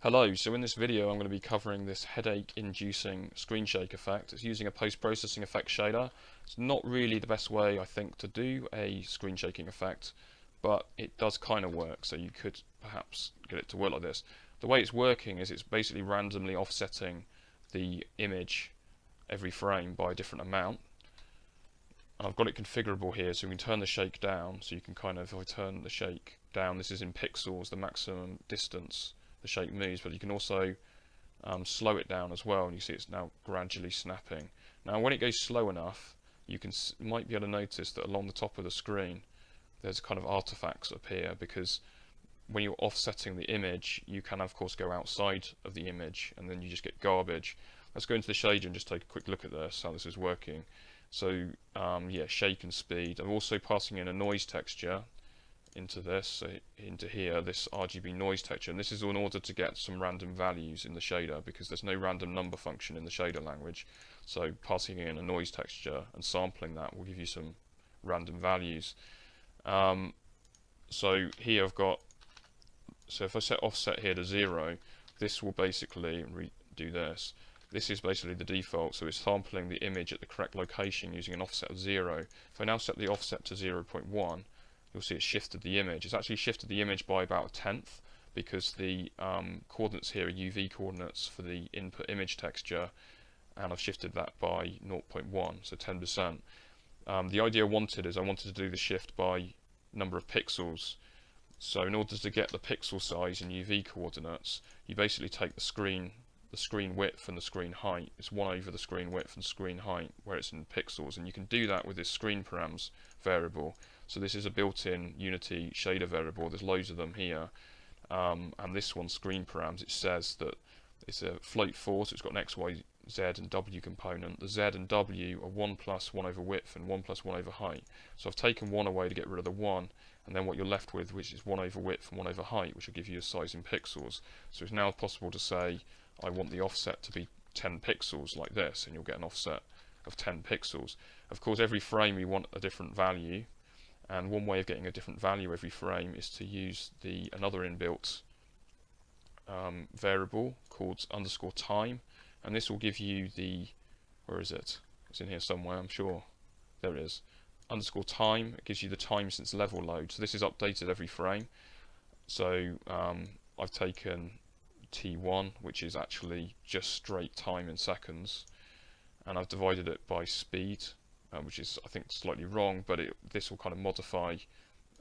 Hello, so in this video I'm going to be covering this headache-inducing screen shake effect. It's using a post-processing effect shader. It's not really the best way, I think, to do a screen shaking effect, but it does kind of work, so you could perhaps get it to work like this. The way it's working is it's basically randomly offsetting the image every frame by a different amount. And I've got it configurable here, so we can turn the shake down, so you can kind of, if I turn the shake down, this is in pixels, the maximum distance the shake moves, but you can also slow it down as well, and you see it's now gradually snapping. Now when it goes slow enough, you might be able to notice that along the top of the screen there's kind of artifacts appear, because when you're offsetting the image you can of course go outside of the image and then you just get garbage. Let's go into the shader and just take a quick look at this, how this is working. So yeah, shake and speed. I'm also passing in a noise texture into this, so into here, this RGB noise texture, and this is in order to get some random values in the shader, because there's no random number function in the shader language. So passing in a noise texture and sampling that will give you some random values. So here I've got, so if I set offset here to 0, this will basically do this. This is basically the default, so it's sampling the image at the correct location using an offset of 0. If I now set the offset to 0.1, you'll see it's shifted the image. It's actually shifted the image by about 1/10, because the coordinates here are UV coordinates for the input image texture, and I've shifted that by 0.1, so 10%. The idea I wanted is I wanted to do the shift by number of pixels. So in order to get the pixel size in UV coordinates, you basically take the screen width and the screen height. It's 1 over the screen width and screen height where it's in pixels, and you can do that with this screen params variable. So this is a built-in Unity shader variable. There's loads of them here, and this one, screen params, it says that it's a float 4, so it's got an X, Y, Z and W component. The Z and W are 1 plus 1 over width and 1 plus 1 over height. So I've taken 1 away to get rid of the 1, and then what you're left with, which is 1 over width and 1 over height, which will give you a size in pixels. So it's now possible to say I want the offset to be 10 pixels like this, and you'll get an offset of 10 pixels. Of course, every frame you want a different value, and one way of getting a different value every frame is to use another inbuilt variable called _time, and this will give you the, where is it? It's in here somewhere, I'm sure. There it is. _time, it gives you the time since level load. So this is updated every frame. So I've taken T1, which is actually just straight time in seconds, and I've divided it by speed, which is, I think, slightly wrong, but this will kind of modify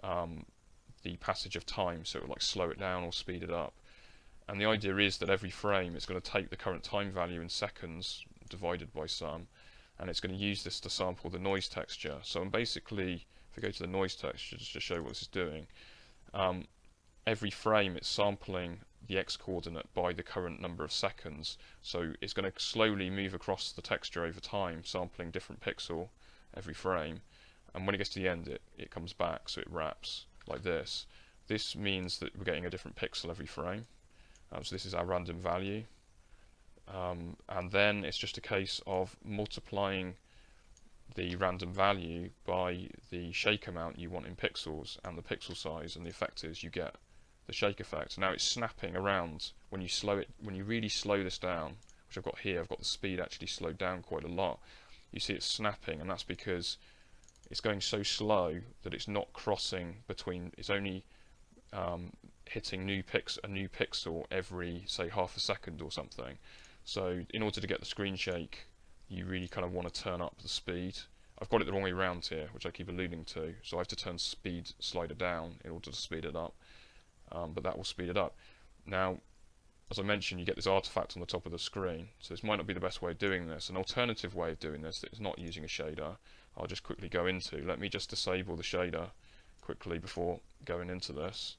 the passage of time, so it will like slow it down or speed it up. And the idea is that every frame is going to take the current time value in seconds divided by some, and it's going to use this to sample the noise texture. So I'm basically, if I go to the noise texture just to show what this is doing, every frame it's sampling the X coordinate by the current number of seconds. So it's going to slowly move across the texture over time, sampling different pixel every frame, and when it gets to the end it comes back, so it wraps like this. This means that we're getting a different pixel every frame. So this is our random value, and then it's just a case of multiplying the random value by the shake amount you want in pixels and the pixel size, and the effect is you get the shake effect. Now it's snapping around when you slow it, when you really slow this down, which I've got here. I've got the speed actually slowed down quite a lot. You see it's snapping, and that's because it's going so slow that it's not crossing between, it's only hitting a new pixel every, say, half a second or something. So in order to get the screen shake, you really kind of want to turn up the speed. I've got it the wrong way around here, which I keep alluding to, so I have to turn speed slider down in order to speed it up, but that will speed it up. Now, as I mentioned, you get this artifact on the top of the screen, so this might not be the best way of doing this. An alternative way of doing this that is not using a shader, I'll just quickly go into. Let me just disable the shader quickly before going into this.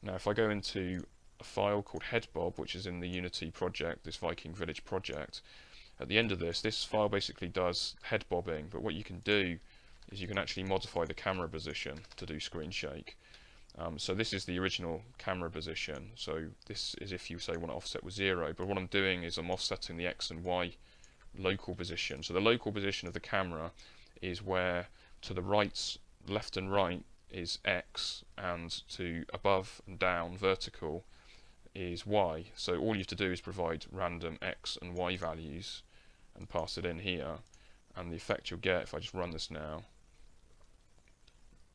Now if I go into a file called headbob, which is in the Unity project, this Viking Village project, at the end of this file basically does head bobbing, but what you can do is you can actually modify the camera position to do screen shake. So this is the original camera position, so this is if you say want to offset with 0, but what I'm doing is I'm offsetting the X and Y local position. So the local position of the camera is where to the right, left and right is X, and to above and down, vertical, is y. So all you have to do is provide random x and y values and pass it in here, and the effect you'll get, if I just run this now,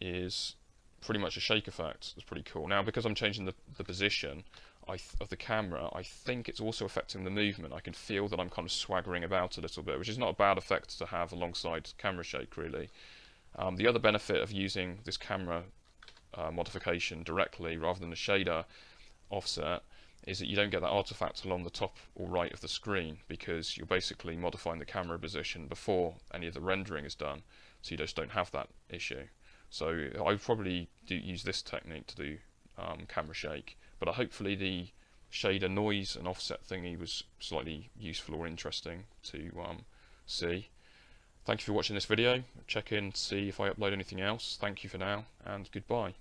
is pretty much a shake effect. It's pretty cool. Now, because I'm changing the position of the camera, I think it's also affecting the movement. I can feel that I'm kind of swaggering about a little bit, which is not a bad effect to have alongside camera shake, really. The other benefit of using this camera modification directly rather than the shader offset is that you don't get that artifact along the top or right of the screen, because you're basically modifying the camera position before any of the rendering is done, so you just don't have that issue. So I would probably use this technique to do camera shake, but hopefully the shader noise and offset thingy was slightly useful or interesting to see. Thank you for watching this video. Check in to see if I upload anything else. Thank you for now, and goodbye.